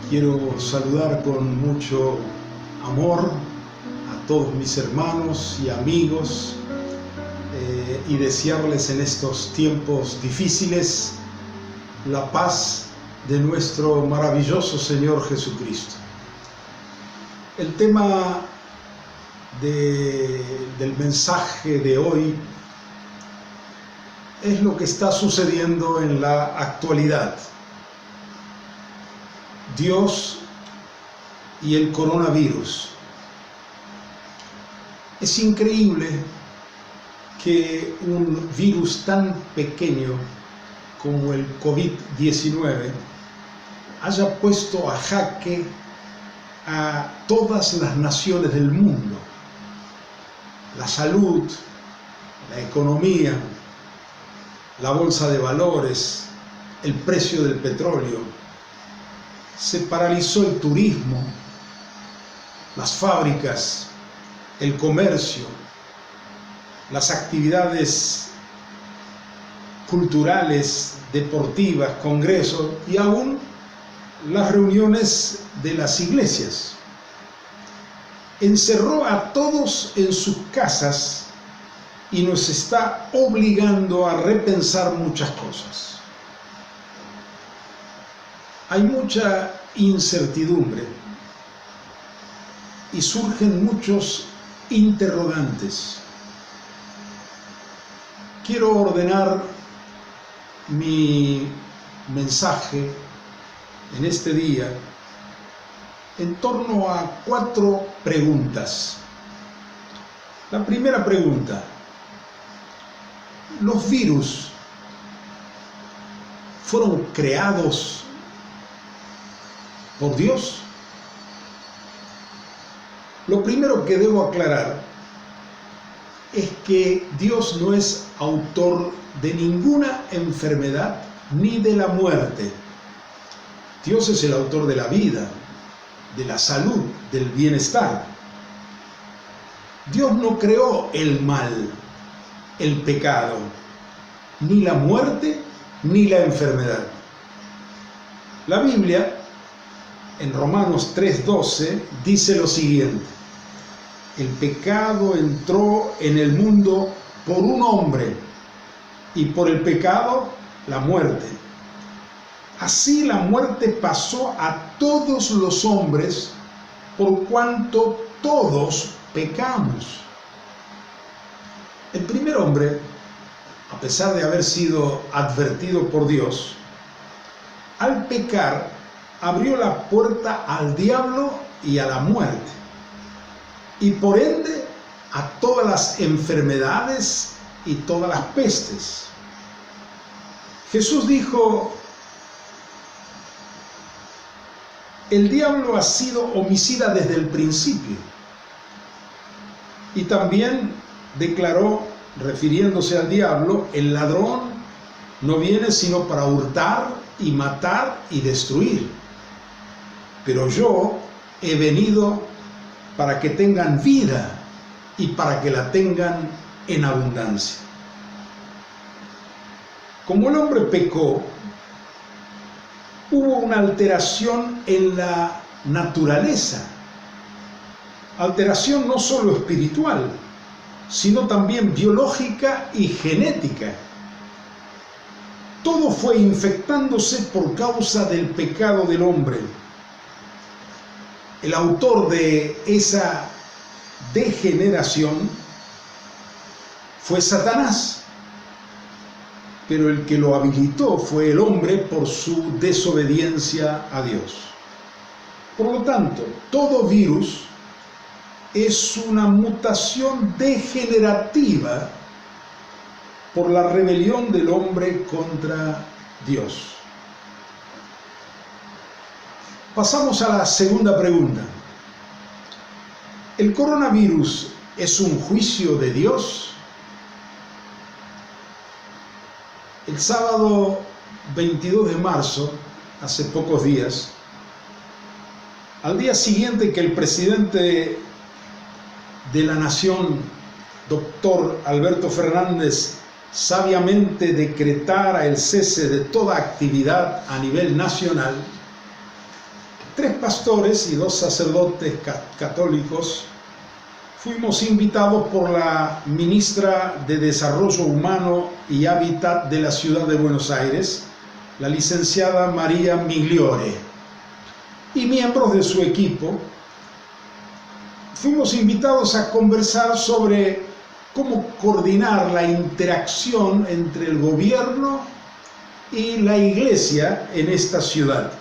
Quiero saludar con mucho amor a todos mis hermanos y amigos y desearles en estos tiempos difíciles la paz de nuestro maravilloso Señor Jesucristo. El tema del mensaje de hoy es lo que está sucediendo en la actualidad. Dios y el coronavirus. Es increíble que un virus tan pequeño como el COVID-19 haya puesto a jaque a todas las naciones del mundo. La salud, la economía, la bolsa de valores, el precio del petróleo. Se paralizó el turismo, las fábricas, el comercio, las actividades culturales, deportivas, congresos y aún las reuniones de las iglesias. Encerró a todos en sus casas y nos está obligando a repensar muchas cosas. Hay mucha incertidumbre y surgen muchos interrogantes. Quiero ordenar mi mensaje en este día en torno a 4 preguntas. La primera pregunta: ¿los virus fueron creados por Dios? Lo primero que debo aclarar es que Dios no es autor de ninguna enfermedad ni de la muerte. Dios es el autor de la vida, de la salud, del bienestar. Dios no creó el mal, el pecado, ni la muerte, ni la enfermedad. La Biblia, en Romanos 3:12, dice lo siguiente: el pecado entró en el mundo por un hombre, y por el pecado la muerte. Así la muerte pasó a todos los hombres, por cuanto todos pecamos. El primer hombre, a pesar de haber sido advertido por Dios, al pecar abrió la puerta al diablo y a la muerte, y por ende a todas las enfermedades y todas las pestes. Jesús dijo: el diablo ha sido homicida desde el principio. Y también declaró, refiriéndose al diablo: el ladrón no viene sino para hurtar y matar y destruir. Pero yo he venido para que tengan vida y para que la tengan en abundancia. Como el hombre pecó, hubo una alteración en la naturaleza. Alteración no solo espiritual, sino también biológica y genética. Todo fue infectándose por causa del pecado del hombre. El autor de esa degeneración fue Satanás, pero el que lo habilitó fue el hombre por su desobediencia a Dios. Por lo tanto, todo virus es una mutación degenerativa por la rebelión del hombre contra Dios. Pasamos a la segunda pregunta. ¿El coronavirus es un juicio de Dios? El sábado 22 de marzo, hace pocos días, al día siguiente que el presidente de la Nación, doctor Alberto Fernández, sabiamente decretara el cese de toda actividad a nivel nacional, 3 pastores y 2 sacerdotes católicos fuimos invitados por la ministra de Desarrollo Humano y Hábitat de la Ciudad de Buenos Aires, la licenciada María Migliore, y miembros de su equipo. Fuimos invitados a conversar sobre cómo coordinar la interacción entre el gobierno y la iglesia en esta ciudad.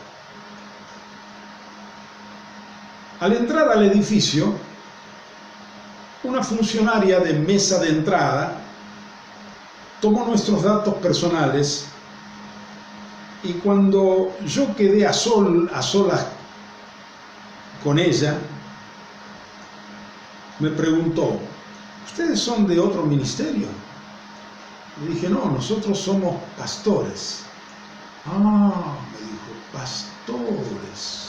Al entrar al edificio, una funcionaria de mesa de entrada tomó nuestros datos personales y cuando yo quedé a solas con ella, me preguntó: ¿ustedes son de otro ministerio? Le dije: no, nosotros somos pastores. Ah, me dijo, pastores.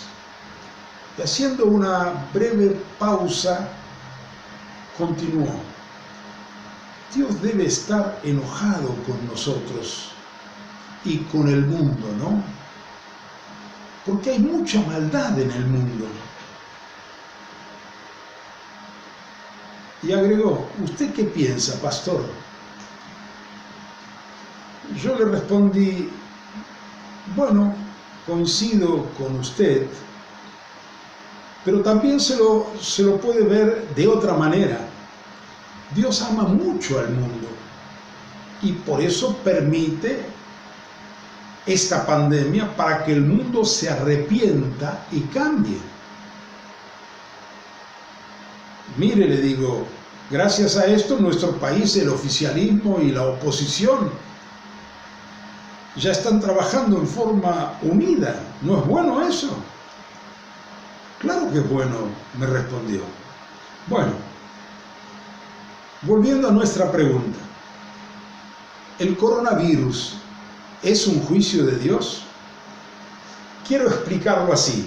Y haciendo una breve pausa, continuó: Dios debe estar enojado con nosotros y con el mundo, ¿no? Porque hay mucha maldad en el mundo. Y agregó: ¿usted qué piensa, pastor? Yo le respondí: bueno, coincido con usted, pero también se lo puede ver de otra manera. Dios ama mucho al mundo y por eso permite esta pandemia, para que el mundo se arrepienta y cambie. Mire, le digo, gracias a esto nuestro país, el oficialismo y la oposición ya están trabajando en forma unida. ¿No es bueno eso? Claro que es bueno, me respondió. Bueno, volviendo a nuestra pregunta, ¿el coronavirus es un juicio de Dios? Quiero explicarlo así.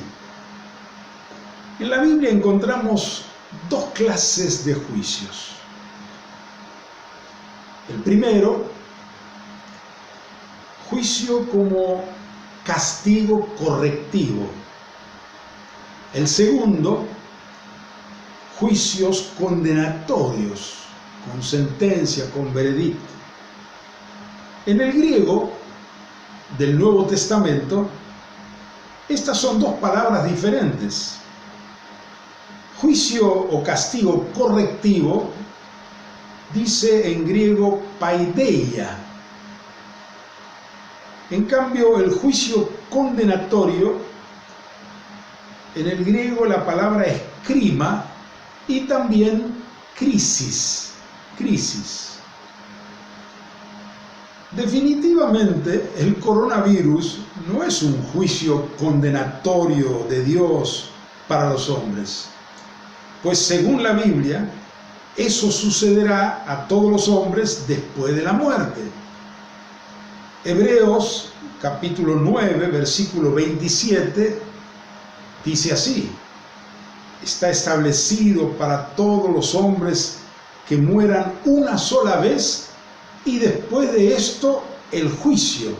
En la Biblia encontramos 2 clases de juicios. El primero, juicio como castigo correctivo. El segundo, juicios condenatorios, con sentencia, con veredicto. En el griego del Nuevo Testamento, estas son 2 palabras diferentes. Juicio o castigo correctivo dice en griego paideia. En cambio, el juicio condenatorio, en el griego la palabra es crima y también crisis. Definitivamente, el coronavirus no es un juicio condenatorio de Dios para los hombres, pues según la Biblia, eso sucederá a todos los hombres después de la muerte. Hebreos capítulo 9, versículo 27, dice así: está establecido para todos los hombres que mueran una sola vez y después de esto el juicio.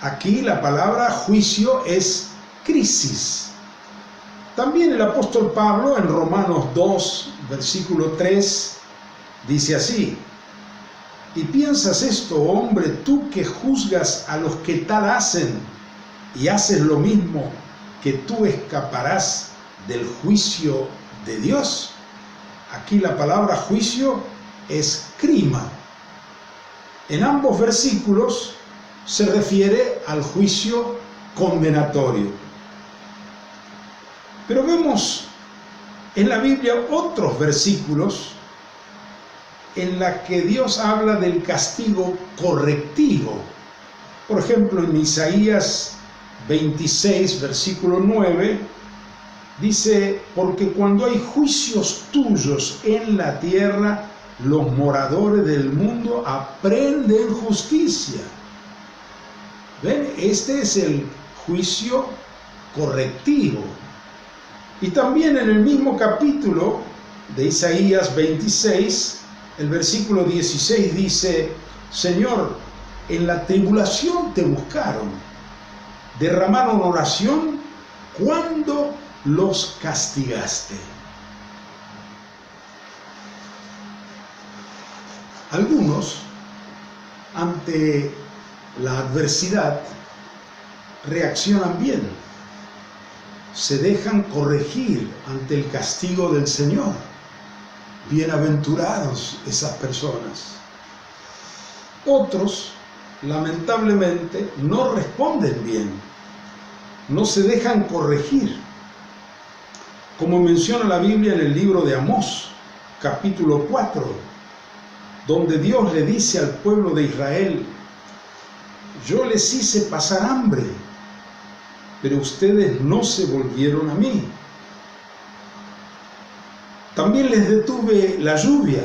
Aquí la palabra juicio es crisis. También el apóstol Pablo en Romanos 2, versículo 3, dice así: ¿y piensas esto, hombre, tú que juzgas a los que tal hacen y haces lo mismo, que tú escaparás del juicio de Dios? Aquí la palabra juicio es crima. En ambos versículos se refiere al juicio condenatorio. Pero vemos en la Biblia otros versículos en la que Dios habla del castigo correctivo. Por ejemplo, en Isaías 26, versículo 9, dice: porque cuando hay juicios tuyos en la tierra, los moradores del mundo aprenden justicia. ¿Ven? Este es el juicio correctivo. Y también en el mismo capítulo de Isaías 26, el versículo 16 dice: Señor, en la tribulación te buscaron, derramaron oración ¿cuándo los castigaste? Algunos, ante la adversidad, reaccionan bien, se dejan corregir ante el castigo del Señor. Bienaventurados esas personas. Otros, lamentablemente, no responden bien, no se dejan corregir. Como menciona la Biblia en el libro de Amós, capítulo 4, donde Dios le dice al pueblo de Israel: yo les hice pasar hambre, pero ustedes no se volvieron a mí. También les detuve la lluvia,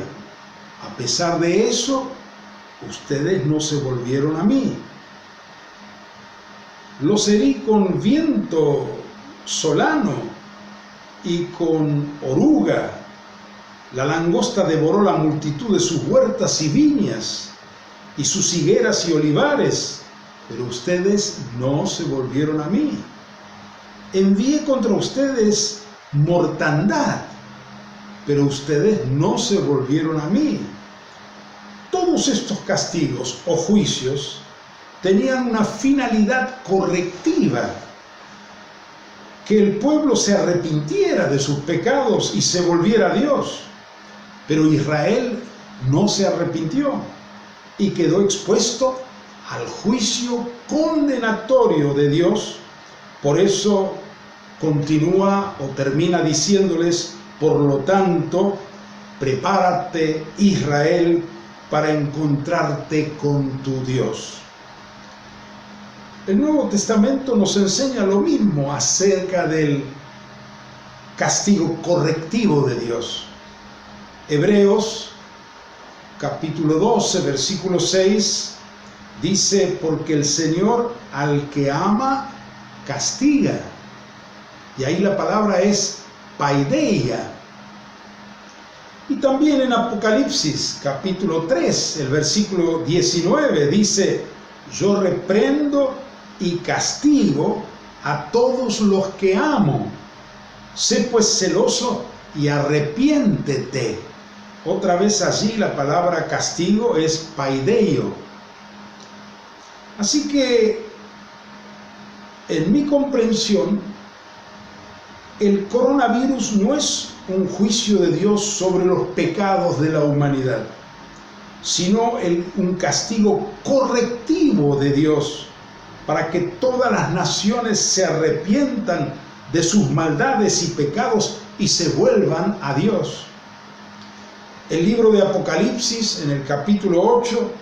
a pesar de eso, ustedes no se volvieron a mí. Los herí con viento solano y con oruga. La langosta devoró la multitud de sus huertas y viñas, y sus higueras y olivares, pero ustedes no se volvieron a mí. Envié contra ustedes mortandad, pero ustedes no se volvieron a mí. Todos estos castigos o juicios tenían una finalidad correctiva: que el pueblo se arrepintiera de sus pecados y se volviera a Dios. Pero Israel no se arrepintió y quedó expuesto al juicio condenatorio de Dios. Por eso continúa o termina diciéndoles: por lo tanto, prepárate, Israel, para encontrarte con tu Dios. El Nuevo Testamento nos enseña lo mismo acerca del castigo correctivo de Dios. Hebreos capítulo 12, versículo 6 dice: porque el Señor al que ama castiga. Y ahí la palabra es paideia. Y también en Apocalipsis capítulo 3, el versículo 19 dice: yo reprendo y castigo a todos los que amo. Sé pues celoso y arrepiéntete. Otra vez allí la palabra castigo es paideio. Así que, en mi comprensión, el coronavirus no es un juicio de Dios sobre los pecados de la humanidad, sino un castigo correctivo de Dios para que todas las naciones se arrepientan de sus maldades y pecados y se vuelvan a Dios. El libro de Apocalipsis, en el capítulo 8,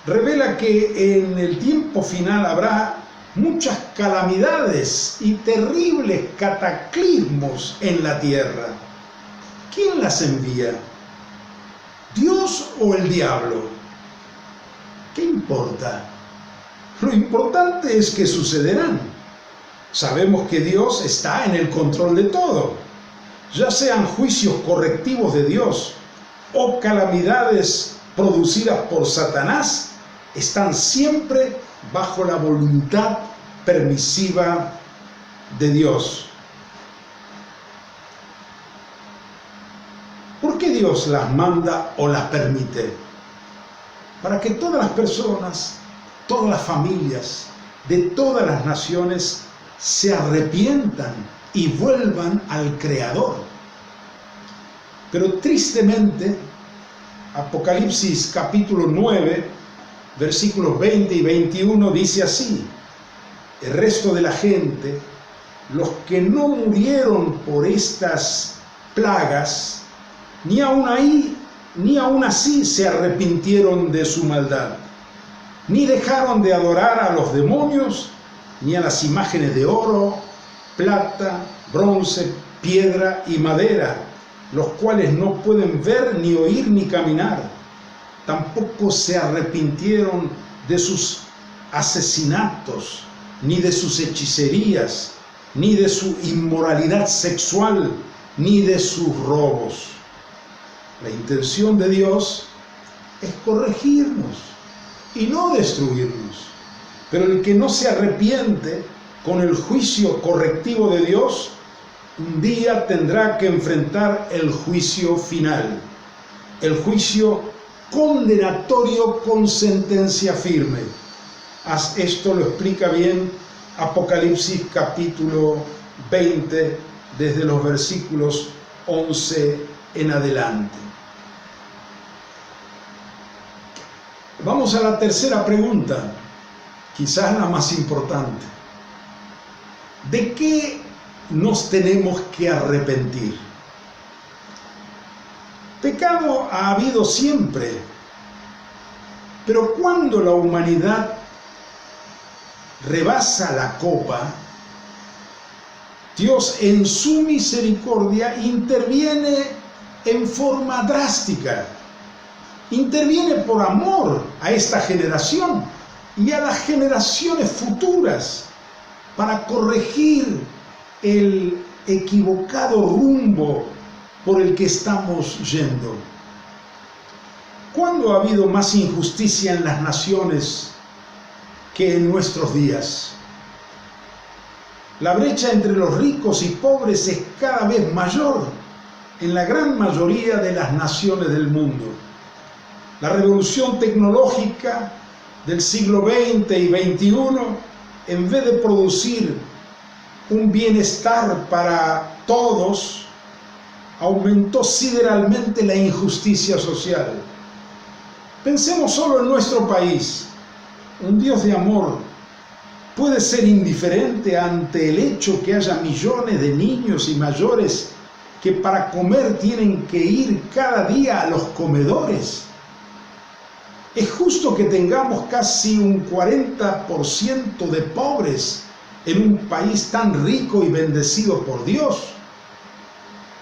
revela que en el tiempo final habrá muchas calamidades y terribles cataclismos en la tierra. ¿Quién las envía? ¿Dios o el diablo? ¿Qué importa? Lo importante es que sucederán. Sabemos que Dios está en el control de todo. Ya sean juicios correctivos de Dios o calamidades producidas por Satanás, están siempre bajo la voluntad permisiva de Dios. ¿Por qué Dios las manda o las permite? Para que todas las personas, todas las familias, de todas las naciones se arrepientan y vuelvan al Creador. Pero tristemente, Apocalipsis capítulo 9, versículos 20 y 21 dice así: el resto de la gente, los que no murieron por estas plagas, ni aun así se arrepintieron de su maldad, ni dejaron de adorar a los demonios, ni a las imágenes de oro, plata, bronce, piedra y madera, los cuales no pueden ver, ni oír, ni caminar. Tampoco se arrepintieron de sus asesinatos, ni de sus hechicerías, ni de su inmoralidad sexual, ni de sus robos. La intención de Dios es corregirnos y no destruirnos. Pero el que no se arrepiente con el juicio correctivo de Dios, un día tendrá que enfrentar el juicio final, el juicio condenatorio con sentencia firme. Esto lo explica bien Apocalipsis capítulo 20, desde los versículos 11 en adelante. Vamos a la tercera pregunta, quizás la más importante. ¿De qué nos tenemos que arrepentir? Pecado ha habido siempre, pero cuando la humanidad rebasa la copa, Dios en su misericordia interviene en forma drástica. Interviene por amor a esta generación y a las generaciones futuras para corregir el equivocado rumbo por el que estamos yendo. ¿Cuándo ha habido más injusticia en las naciones que en nuestros días? La brecha entre los ricos y pobres es cada vez mayor en la gran mayoría de las naciones del mundo. La revolución tecnológica del siglo XX y XXI, en vez de producir un bienestar para todos, aumentó sideralmente la injusticia social. Pensemos solo en nuestro país. Un Dios de amor puede ser indiferente ante el hecho que haya millones de niños y mayores que para comer tienen que ir cada día a los comedores. ¿Es justo que tengamos casi un 40% de pobres en un país tan rico y bendecido por Dios?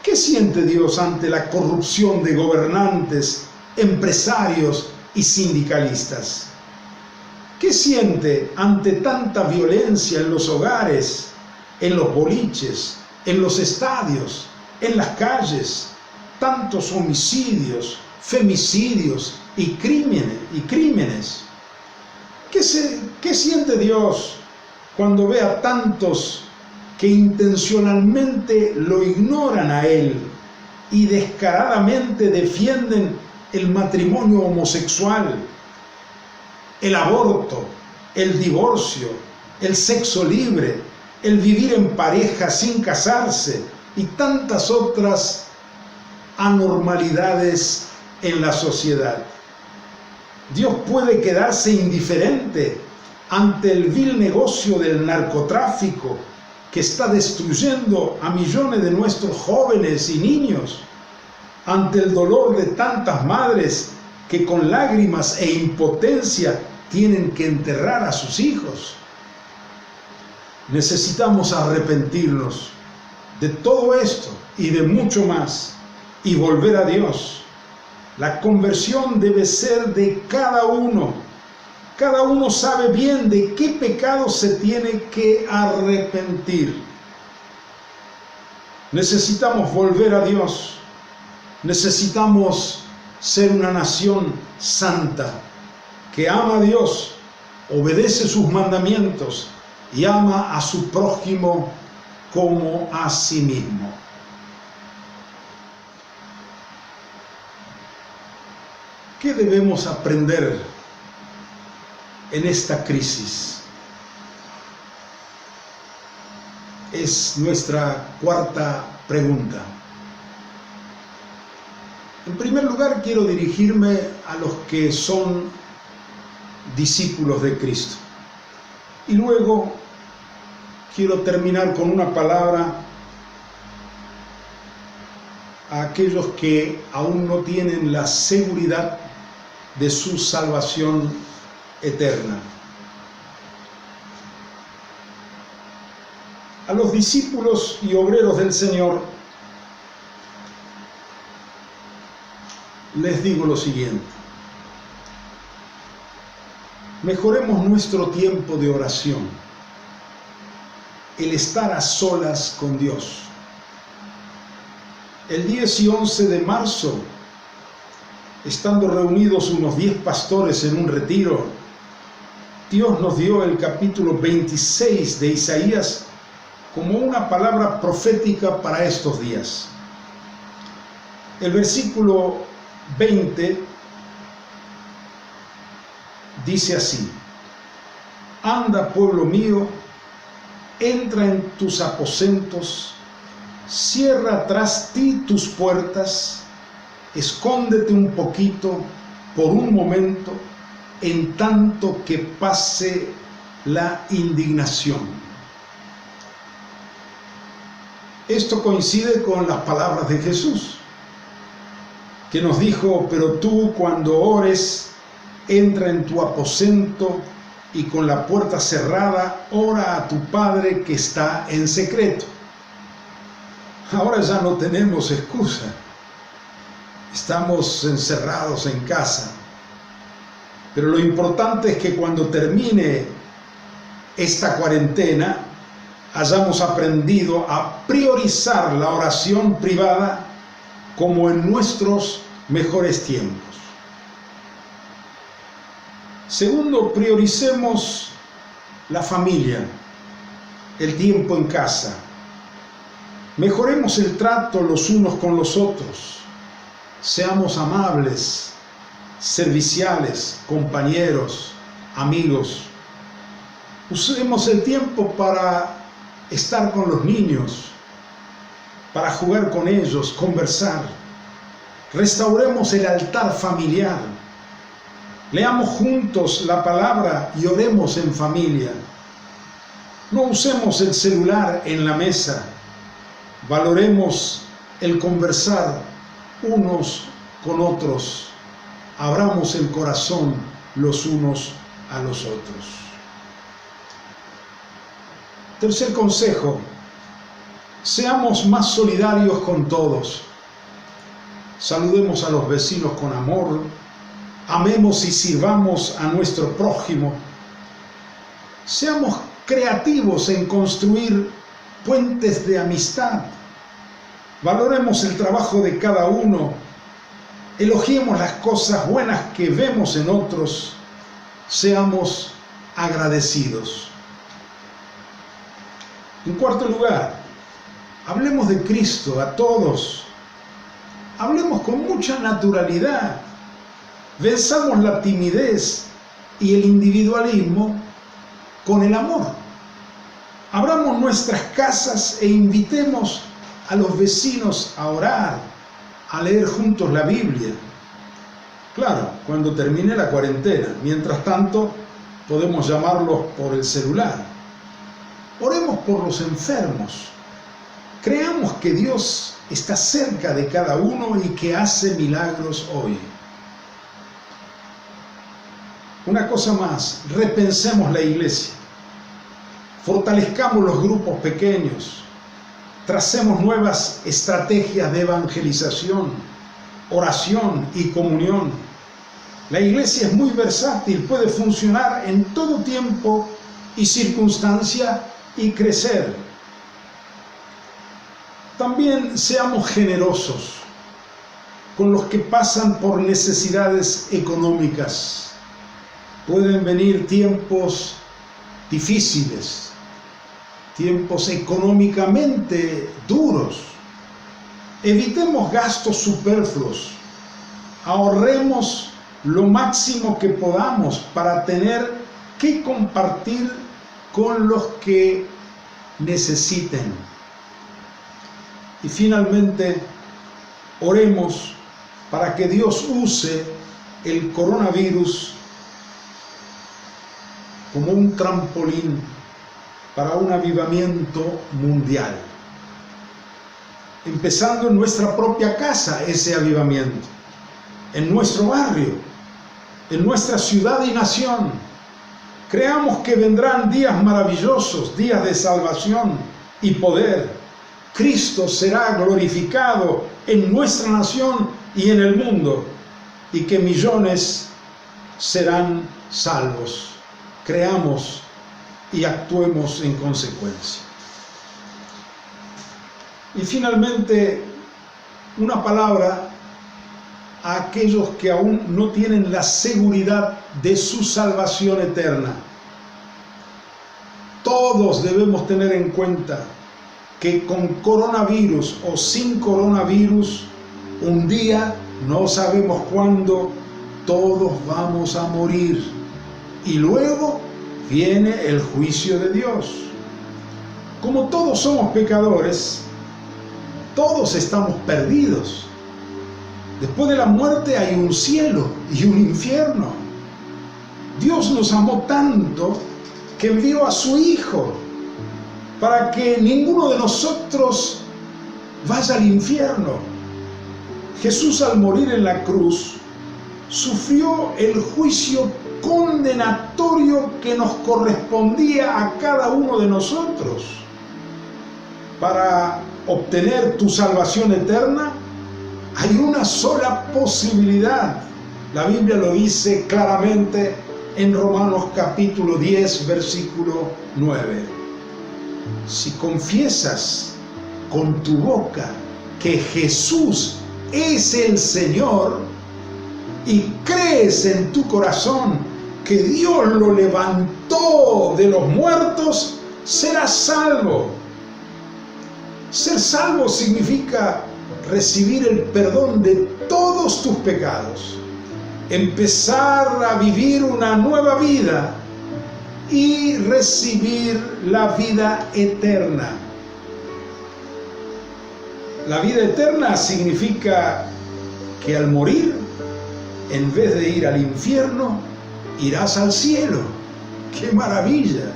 ¿Qué siente Dios ante la corrupción de gobernantes, empresarios y sindicalistas? ¿Qué siente ante tanta violencia en los hogares, en los boliches, en los estadios, en las calles, tantos homicidios, femicidios y crímenes? ¿Qué siente Dios cuando ve a tantos que intencionalmente lo ignoran a Él y descaradamente defienden el matrimonio homosexual, el aborto, el divorcio, el sexo libre, el vivir en pareja sin casarse y tantas otras anormalidades en la sociedad? Dios puede quedarse indiferente ante el vil negocio del narcotráfico que está destruyendo a millones de nuestros jóvenes y niños, ante el dolor de tantas madres que con lágrimas e impotencia tienen que enterrar a sus hijos. Necesitamos arrepentirnos de todo esto y de mucho más y volver a Dios. La conversión debe ser de cada uno. Cada uno sabe bien de qué pecado se tiene que arrepentir. Necesitamos volver a Dios. Necesitamos ser una nación santa, que ama a Dios, obedece sus mandamientos y ama a su prójimo como a sí mismo. ¿Qué debemos aprender en esta crisis? Es nuestra cuarta pregunta. En primer lugar, quiero dirigirme a los que son discípulos de Cristo. Y luego quiero terminar con una palabra a aquellos que aún no tienen la seguridad de su salvación eterna. A los discípulos y obreros del Señor les digo lo siguiente: mejoremos nuestro tiempo de oración, el estar a solas con Dios. El 10 y 11 de marzo, estando reunidos unos 10 pastores en un retiro, Dios nos dio el capítulo 26 de Isaías como una palabra profética para estos días. El versículo 20 dice así: anda, pueblo mío, entra en tus aposentos, cierra tras ti tus puertas, escóndete un poquito por un momento, en tanto que pase la indignación. Esto coincide con las palabras de Jesús, que nos dijo: pero tú, cuando ores, entra en tu aposento y con la puerta cerrada, ora a tu Padre que está en secreto. Ahora ya no tenemos excusa. Estamos encerrados en casa. Pero lo importante es que cuando termine esta cuarentena, hayamos aprendido a priorizar la oración privada como en nuestros mejores tiempos. Segundo, prioricemos la familia, el tiempo en casa. Mejoremos el trato los unos con los otros. Seamos amables, serviciales, compañeros, amigos. Usemos el tiempo para estar con los niños, para jugar con ellos, conversar. Restauremos el altar familiar. Leamos juntos la palabra y oremos en familia. No usemos el celular en la mesa. Valoremos el conversar unos con otros. Abramos el corazón los unos a los otros. Tercer consejo: seamos más solidarios con todos. Saludemos a los vecinos con amor. Amemos y sirvamos a nuestro prójimo. Seamos creativos en construir puentes de amistad. Valoremos el trabajo de cada uno. Elogiemos las cosas buenas que vemos en otros. Seamos agradecidos. En cuarto lugar, hablemos de Cristo a todos. Hablemos con mucha naturalidad. Venzamos la timidez y el individualismo con el amor. Abramos nuestras casas e invitemos a los vecinos a orar, a leer juntos la Biblia. Claro, cuando termine la cuarentena. Mientras tanto, podemos llamarlos por el celular. Oremos por los enfermos. Creamos que Dios está cerca de cada uno y que hace milagros hoy. Una cosa más, repensemos la iglesia. Fortalezcamos los grupos pequeños. Tracemos nuevas estrategias de evangelización, oración y comunión. La iglesia es muy versátil, puede funcionar en todo tiempo y circunstancia y crecer. También seamos generosos con los que pasan por necesidades económicas. Pueden venir tiempos difíciles, tiempos económicamente duros. Evitemos gastos superfluos. Ahorremos lo máximo que podamos para tener que compartir con los que necesiten. Y finalmente, oremos para que Dios use el coronavirus como un trampolín para un avivamiento mundial. Empezando en nuestra propia casa ese avivamiento, en nuestro barrio, en nuestra ciudad y nación. Creamos que vendrán días maravillosos, días de salvación y poder. Cristo será glorificado en nuestra nación y en el mundo, y que millones serán salvos. Creamos y actuemos en consecuencia. Y finalmente, una palabra a aquellos que aún no tienen la seguridad de su salvación eterna. Todos debemos tener en cuenta que con coronavirus o sin coronavirus, un día, no sabemos cuándo, todos vamos a morir. Y luego viene el juicio de Dios. Como todos somos pecadores, todos estamos perdidos. Después de la muerte hay un cielo y un infierno. Dios nos amó tanto que envió a su Hijo para que ninguno de nosotros vaya al infierno. Jesús, al morir en la cruz, sufrió el juicio condenatorio que nos correspondía a cada uno de nosotros. Para obtener tu salvación eterna, hay una sola posibilidad. La Biblia lo dice claramente en Romanos capítulo 10, versículo 9. Si confiesas con tu boca que Jesús es el Señor y crees en tu corazón que Dios lo levantó de los muertos, serás salvo. Ser salvo significa recibir el perdón de todos tus pecados, empezar a vivir una nueva vida y recibir la vida eterna. La vida eterna significa que al morir, en vez de ir al infierno, irás al cielo. ¡Qué maravilla!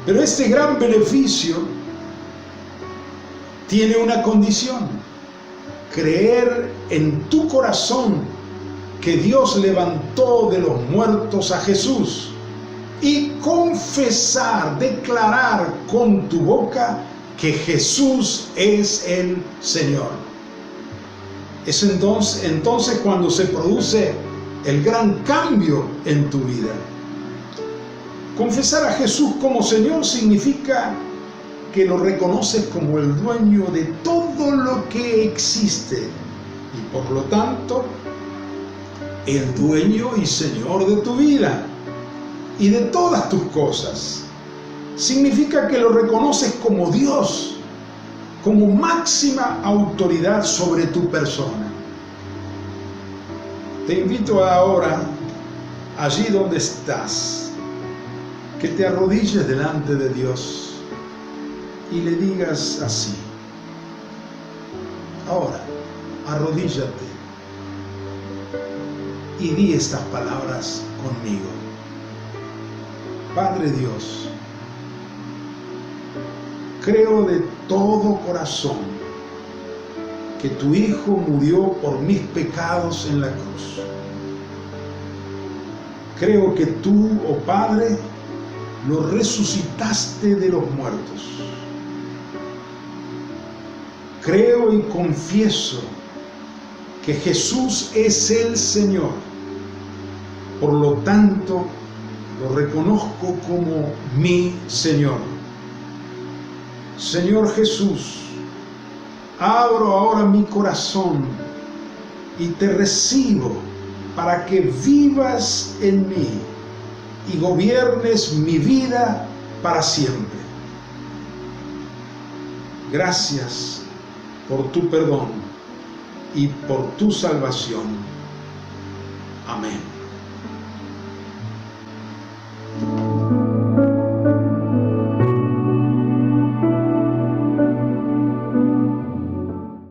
Pero este gran beneficio tiene una condición: creer en tu corazón que Dios levantó de los muertos a Jesús y confesar, declarar con tu boca que Jesús es el Señor. Es entonces cuando se produce el gran cambio en tu vida. Confesar a Jesús como Señor significa que lo reconoces como el dueño de todo lo que existe y por lo tanto el dueño y Señor de tu vida y de todas tus cosas. Significa que lo reconoces como Dios, como máxima autoridad sobre tu persona. Te invito ahora, allí donde estás, que te arrodilles delante de Dios y le digas así. Ahora, arrodíllate y di estas palabras conmigo. Padre Dios, creo de todo corazón que tu Hijo murió por mis pecados en la cruz. Creo que tú, oh Padre, lo resucitaste de los muertos. Creo y confieso que Jesús es el Señor. Por lo tanto, lo reconozco como mi Señor. Señor Jesús, abro ahora mi corazón y te recibo para que vivas en mí y gobiernes mi vida para siempre. Gracias por tu perdón y por tu salvación. Amén.